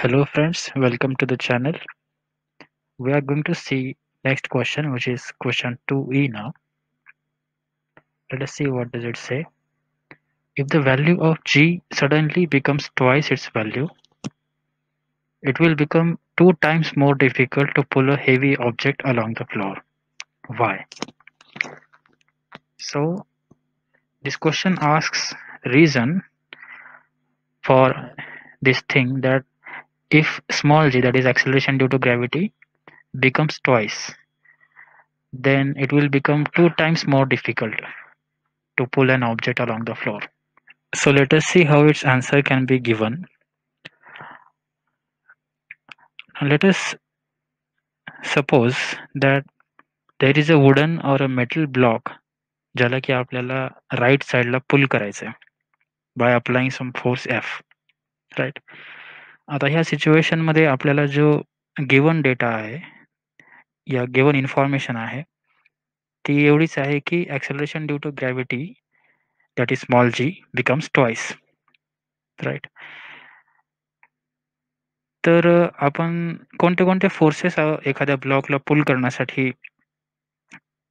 Hello friends, welcome to the channel. We are going to see next question, which is question 2e now. Let us see what does it say. If the value of g suddenly becomes twice its value, it will become 2 times more difficult to pull a heavy object along the floor. Why? So this question asks reason for this thing that if small g, that is acceleration due to gravity, becomes twice, then it will become 2 times more difficult to pull an object along the floor. So let us see how its answer can be given. Let us suppose that there is a wooden or a metal block ज्याला की आपल्याला right साइडला pull करायचंय by applying some force F, right. आता ह्या situation मध्ये आपल्याला जो गिवन डेटा आहे या गिवन इन्फॉर्मेशन आहे ती एवढीच आहे की acceleration due to gravity that is small G becomes twice, right. तर आपण कोणते फोर्सेस एखाद्या ब्लॉकला पुल करण्यासाठी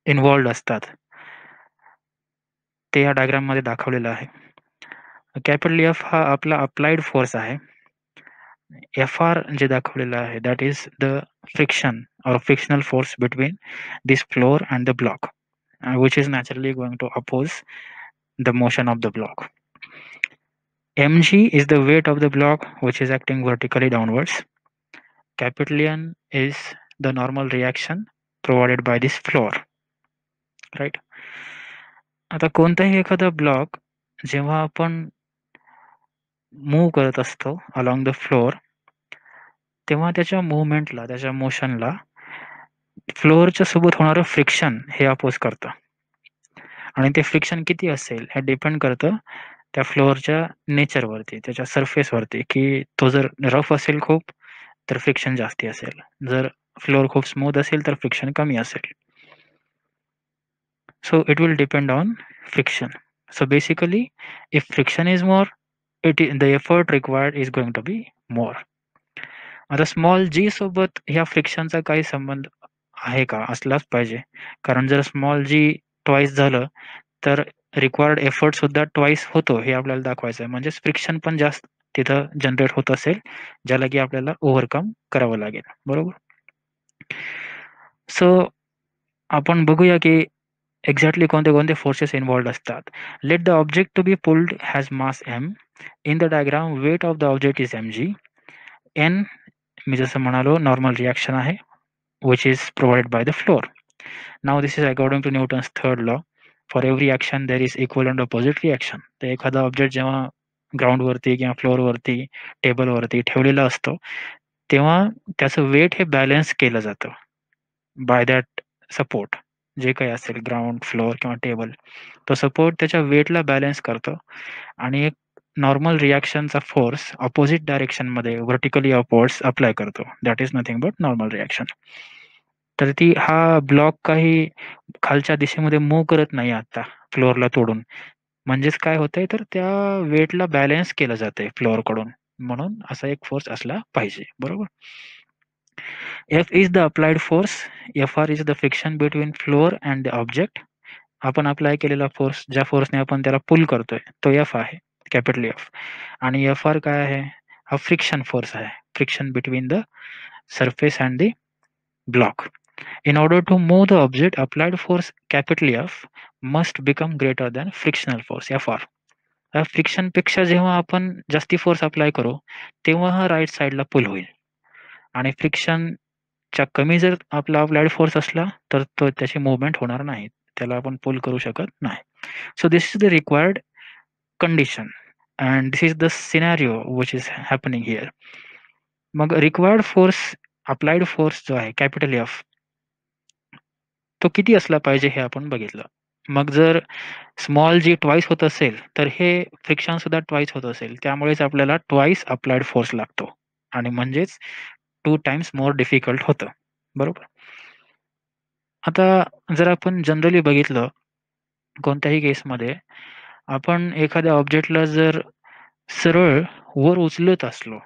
इन्व्हॉल्व्ड असतात ते या डायग्राममध्ये दाखवलेलं आहे. कॅपिटल एफ हा आपला अप्लाइड फोर्स आहे. एफ आर जे दाखवलेलं आहे दॅट इज द फ्रिक्शन और frictional force between this floor and the block which is naturally going to oppose the motion of the block. mg is the weight of the block which is acting vertically downwards. Capital N is the normal reaction provided by this floor, right. आता कोणताही एखादा block जेव्हा आपण move करत असतो along the floor, तेव्हा त्याच्या मूव्हमेंटला, त्याच्या मोशनला फ्लोअरच्या सोबत होणारं फ्रिक्शन हे अपोज करतं. आणि ते फ्रिक्शन किती असेल हे डिपेंड करतं त्या फ्लोअरच्या नेचरवरती, त्याच्या सरफेसवरती, की तो जर रफ असेल खूप तर फ्रिक्शन जास्ती असेल, जर फ्लोअर खूप स्मूथ असेल तर फ्रिक्शन कमी असेल. So it will depend on friction. So basically, if friction is more, the effort required is going to be more. आता स्मॉल जी सोबत ह्या फ्रिक्शनचा काही संबंध आहे का? असलाच पाहिजे. कारण जर स्मॉल जी ट्वाइस झालं तर रिक्वायर्ड एफर्ट सुद्धा ट्वाइस होतो हे आपल्याला दाखवायचं आहे. म्हणजेच फ्रिक्शन पण जास्त तिथं जनरेट होत असेल, ज्याला की आपल्याला ओव्हरकम करावं लागेल. बरोबर? सो आपण बघूया की एक्झॅक्टली कोणते फोर्सेस इन्व्हॉल्व्ड असतात. Let the object to be pulled has mass m. In the diagram weight of the object is mg. n मी जसं म्हणालो नॉर्मल रिॲक्शन आहे which is provided by the floor. Now this is according to Newton's third law. For every action there is equal and opposite reaction. तर एखादा object जेव्हा ग्राउंडवरती किंवा फ्लोअरवरती, टेबलवरती ठेवलेला असतो, तेव्हा त्याचं वेट हे बॅलन्स केलं जातं बाय दॅट सपोर्ट. जे काही असेल ग्राउंड, फ्लोअर किंवा टेबल, तो सपोर्ट त्याच्या वेटला बॅलन्स करतो आणि एक नॉर्मल रिॲक्शनचा फोर्स अपोजिट डायरेक्शनमध्ये व्हर्टिकली अपवर्ड्स अप्लाय करतो. That is nothing but normal reaction. तर हा ब्लॉक काही खालच्या दिशेमध्ये मूव्ह करत नाही आता फ्लोअरला तोडून. म्हणजेच काय होतंय तर त्या वेटला बॅलन्स केलं जातंय फ्लोअरकडून. म्हणून असा एक फोर्स असला पाहिजे. बरोबर? F is the applied force. Fr is the friction between floor and the object. आपण अप्लाय केलेला फोर्स, ज्या फोर्सने आपण त्याला पुल करतोय तो F आहे, कॅपिटल F. आणि Fr काय आहे? हा फ्रिक्शन फोर्स आहे. Friction between the surface and the block. In order to move the object, applied force capital F must become greater than frictional force Fr. Friction पेक्षा जेव्हा आपण जास्ती फोर्स अप्लाय करू तेव्हा हा राईट साइडला पुल होईल आणि फ्रिक्शनच्या कमी जर आपला अप्लाइड फोर्स असला तर तो त्याची मूव्हमेंट होणार नाही, त्याला आपण पुल करू शकत नाही. So this is the required condition and this is the scenario which is happening here. मग रिक्वायर्ड फोर्स, अप्लाइड फोर्स जो आहे कॅपिटल एफ, तो किती असला पाहिजे हे आपण बघितलं. मग जर स्मॉल जी ट्वाइस होत असेल तर हे फ्रिक्शन सुद्धा ट्वाइस होत असेल, त्यामुळेच आपल्याला ट्वाइस अप्लाइड फोर्स लागतो आणि म्हणजेच 2 टाइम्स मोर डिफिकल्ट होतं. बरोबर? आता जर आपण जनरली बघितलं कोणत्याही केसमध्ये, आपण एखाद्या ऑब्जेक्टला जर सरळ वर उचलत असलो,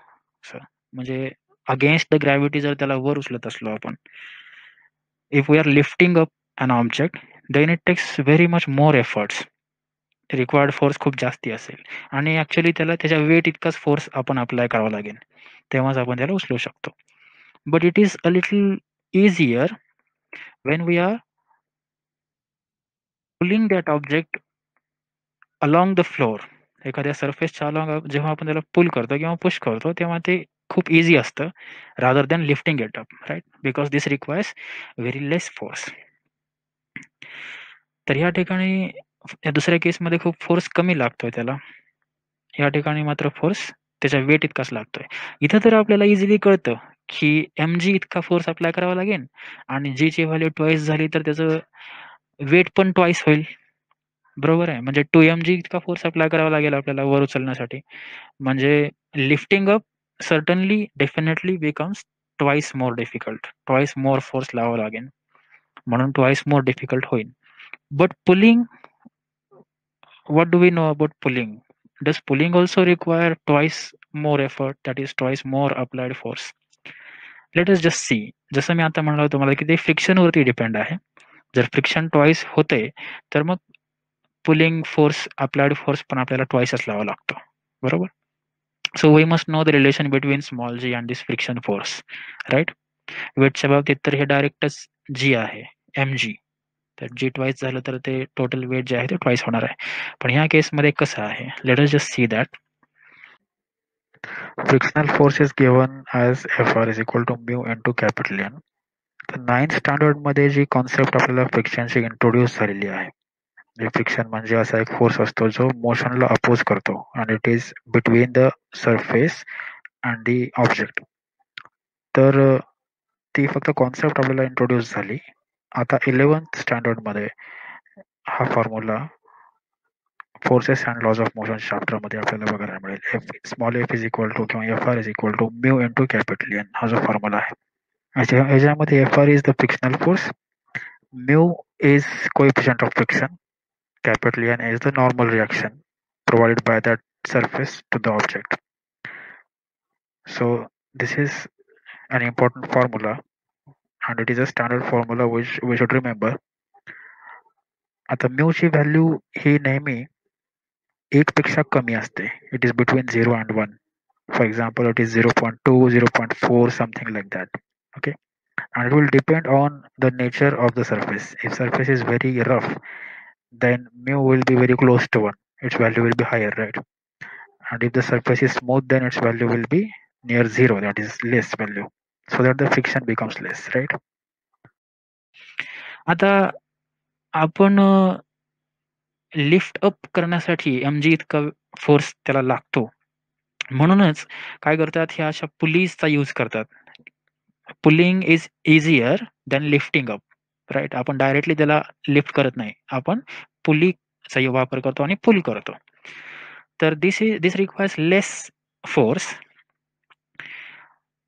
म्हणजे अगेन्स्ट द ग्रॅव्हिटी जर त्याला वर उचलत असलो आपण, if we are lifting up an object, then it takes very much more efforts. Required force खूप जास्ती असेल आणि ॲक्चुअली त्याला त्याच्या वेट इतकाच फोर्स आपण अप्लाय करावा लागेल. तेव्हाच आपण त्याला उचलू शकतो. But it is a little easier when we are pulling that object along the floor. एखाद्या सरफेसच्या अलोंग जेव्हा आपण त्याला पुल करतो किंवा पुश करतो, तेव्हा ते खूप ईझी असतं rather than lifting it up, right? Because this requires very less force. तर या ठिकाणी या दुसऱ्या केसमध्ये खूप फोर्स कमी लागतोय त्याला. या ठिकाणी मात्र फोर्स त्याच्या वेट इतकाच लागतोय. इथं तर आपल्याला इझिली कळतं, की mg इतका फोर्स अप्लाय करावा लागेल आणि g ची व्हॅल्यू ट्वाइस झाली तर त्याचं वेट पण ट्वाइस होईल. बरोबर आहे. म्हणजे 2mg इतका फोर्स अप्लाय करावा लागेल आपल्याला वर उचलण्यासाठी. म्हणजे lifting up certainly definitely becomes twice more difficult. Twice more force लावावा लागेल. म्हणून ट्वाइस मोर डिफिकल्ट होईल. But pulling, what do we know about pulling? Does pulling also require twice more effort, that is twice more applied force? Let us just see. जसं मी आता म्हणलो तुम्हाला की ते फ्रिक्शनवरती डिपेंड आहे. जर फ्रिक्शन ट्वाइस होते, तर मग पुलिंग फोर्स, अप्लाइड फोर्स पण आपल्याला ट्वाइसच लावावा लागतो. बरोबर? So we must know the relation between small g and this friction force, right? वेटच्या बाबतीत तर हे डायरेक्टच g आहे, mg. तर g ट्वाइस झालं तर ते टोटल वेट जे आहे ते ट्वाइस होणार आहे. पण ह्या केसमध्ये कसं आहे? Let us just see that. Frictional force is given as Fr is equal to mu into capital N. तर 9th स्टँडर्डमध्ये जी कॉन्सेप्ट आपल्याला फ्रिक्शनची इंट्रोड्यूस झालेली आहे. फ्रिक्शन म्हणजे असा एक फोर्स असतो जो मोशनला अपोज करतो आणि it is between the surface and the object. तर ती फक्त कॉन्सेप्ट आपल्याला इंट्रोड्यूस झाली. आता 11th स्टँडर्डमध्ये हा formula forces and laws of motion चॅप्टरमध्ये आपल्याला बघायला मिळेल. Small F is equal to किंवा Fr is equal to mu into capital N हा जो फॉर्म्युला आहे. याच्यामध्ये Fr is the frictional force, mu is coefficient of friction, capital N is the normal reaction provided by that surface to the object. So this is an important formula and it is a standard formula which we should remember. आता mu ची value ही नेहमी 1 पेक्षा कमी असते. It is between 0 and 1. For example, it is 0.2, 0.4, something like that. Okay, and it will depend on the nature of the surface. If surface is very rough, then mu will be very close to 1. Its value will be higher, right? And if the surface is smooth, then its value will be near 0, that is less value, so that the friction becomes less, right? आता आपण lift up करण्यासाठी mg इतका force त्याला लागतो. म्हणूनच काय करतात, ह्या अशा पुलीजचा यूज करतात. Pulling is easier than lifting up, right? आपण डायरेक्टली त्याला लिफ्ट करत नाही. आपण पुलीचा वापर करतो आणि पुल करतो. तर this requires less force,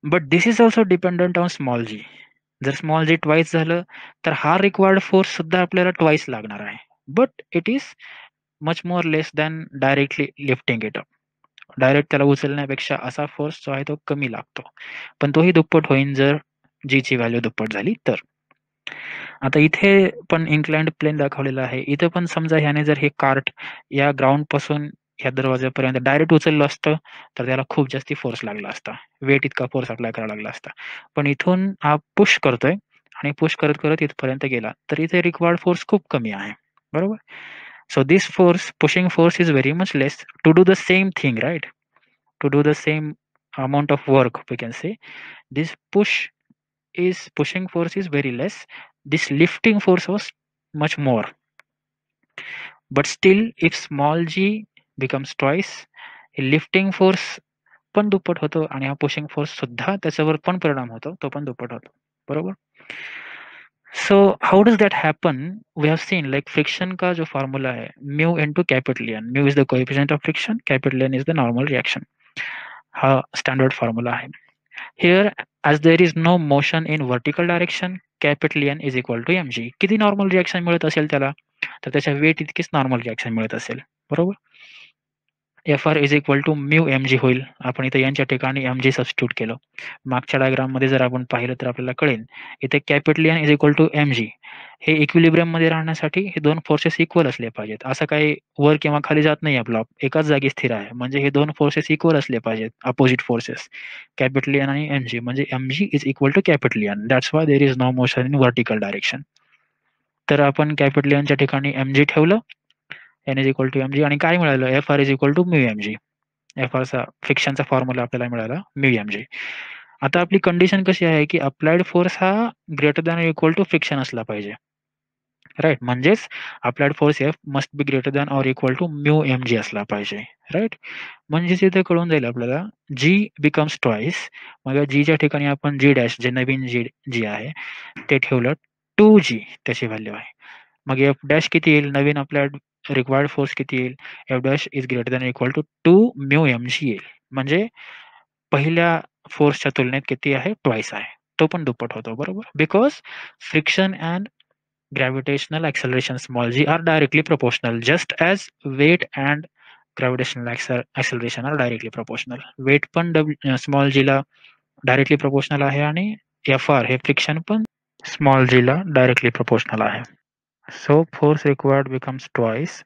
but this is also dependent on small g. जर स्मॉल g ट्वाइस झालं, तर हा रिक्वायर्ड फोर्स सुद्धा आपल्याला ट्वाइस लागणार आहे. But it is much more less than directly lifting it up. Direct त्याला उचलण्यापेक्षा असा फोर्स जो आहे तो कमी लागतो. पण तोही दुप्पट होईल जर g ची व्हॅल्यू दुप्पट झाली तर. आता इथे पण इन्क्लाइन्ड प्लेन दाखवलेलं आहे. इथे पण समजा ह्याने जर हे कार्ट या ग्राउंडपासून ह्या दरवाजापर्यंत डायरेक्ट उचललं असतं, तर त्याला खूप जास्ती फोर्स लागला असता. वेट इतका फोर्स अप्लाय करावा लागला असता. पण इथून हा पुश करतोय आणि पुश करत इथपर्यंत गेला. तर इथे रिक्वायर्ड फोर्स खूप कमी आहे. बरोबर? So this force, pushing force is very much less to do the same thing, right? To do the same amount of work, we can say. This pushing force is very less. This lifting force was much more. But still, if small g becomes twice, lifting force पण दुप्पट होतो आणि हा pushing force सुद्धा त्याच्यावर पण परिणाम होतो, तो पण दुप्पट होतो. बरोबर? So how does that happen? We have seen like friction का जो फॉर्मूला है, mu into capital N. Mu is the coefficient of friction, capital N is the normal reaction. हा स्टँडर्ड फॉर्म्युला आहे. Here, as there is no motion in vertical direction, capital N is equal to mg. किती normal reaction मिळत असेल त्याला? तर त्याच्या weight इतकीच normal reaction मिळत असेल. बरोबर? FR is equal to mu mg होईल. आपण इथे यांच्या ठिकाणी mg सबस्टिट्यूट केलं. मागच्या डायग्राममध्ये जर आपण पाहिलं तर आपल्याला कळेल, इथे capital N is equal to mg. हे इक्विलिब्रियममध्ये राहण्यासाठी हे 2 फोर्सेस इक्वल असले पाहिजेत. असं काही वर किंवा खाली जात नाही ब्लॉक. एकाच जागी स्थिर आहे. म्हणजे हे 2 फोर्सेस इक्वल असले पाहिजेत, अपोझिट फोर्सेस. कॅपिटल N आणि mg म्हणजे mg is equal to capital N. That's why there is no motion in vertical direction. तर आपण कॅपिटल Nच्या ठिकाणी mg ठेवलं. N is equal to mg आणि काय मिळालं? FR is equal to mu mg. FRचा फ्रिक्शनचा फॉर्म्युला आपल्याला मिळाला म्यू mg. आता आपली कंडिशन कशी आहे, की अप्लाइड फोर्स हा greater than equal to friction असला पाहिजे. राइट. म्हणजेच applied force F must be greater than or equal to mu mg असला पाहिजे. राइट. म्हणजेच इथे कळून जाईल आपल्याला G बिकम्स ट्वाइस. मग Gच्या ठिकाणी आपण G डॅश जे नवीन G आहे ते ठेवलं. 2G त्याची व्हॅल्यू आहे. मग F डॅश किती येईल? नवीन अप्लाइड रिक्वायर्ड फोर्स किती येईल? F dash is greater than equal to 2 mu mg येईल. म्हणजे पहिल्या फोर्सच्या तुलनेत किती आहे? ट्वाइस आहे. तो पण दुप्पट होतो बरोबर. Because friction and gravitational acceleration small g are directly proportional, just as weight and gravitational acceleration are directly proportional. Weight पण small g ला directly proportional आहे आणि FR हे friction पण small g ला directly proportional आहे. So force required becomes twice.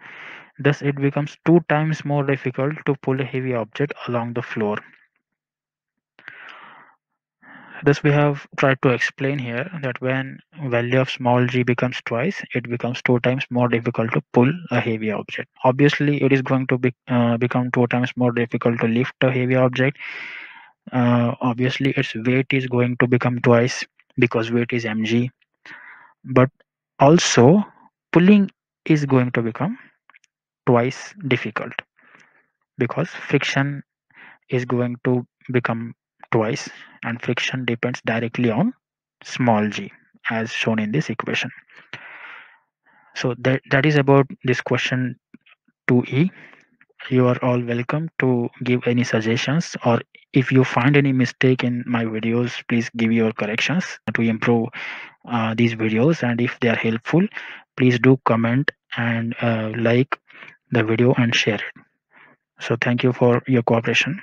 Thus it becomes 2 times more difficult to pull a heavy object along the floor. Thus we have tried to explain here that when value of small g becomes twice, it becomes 2 times more difficult to pull a heavy object. Obviously, it is going to become 2 times more difficult to lift a heavy object. Obviously, its weight is going to become twice because weight is mg. But also, pulling is going to become twice difficult because friction is going to become twice, and friction depends directly on small g as shown in this equation. So that is about this question 2e. You are all welcome to give any suggestions, or if you find any mistake in my videos, please give your corrections to improve these videos. And if they are helpful, please do comment and like the video and share it. So thank you for your cooperation.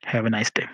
Have a nice day.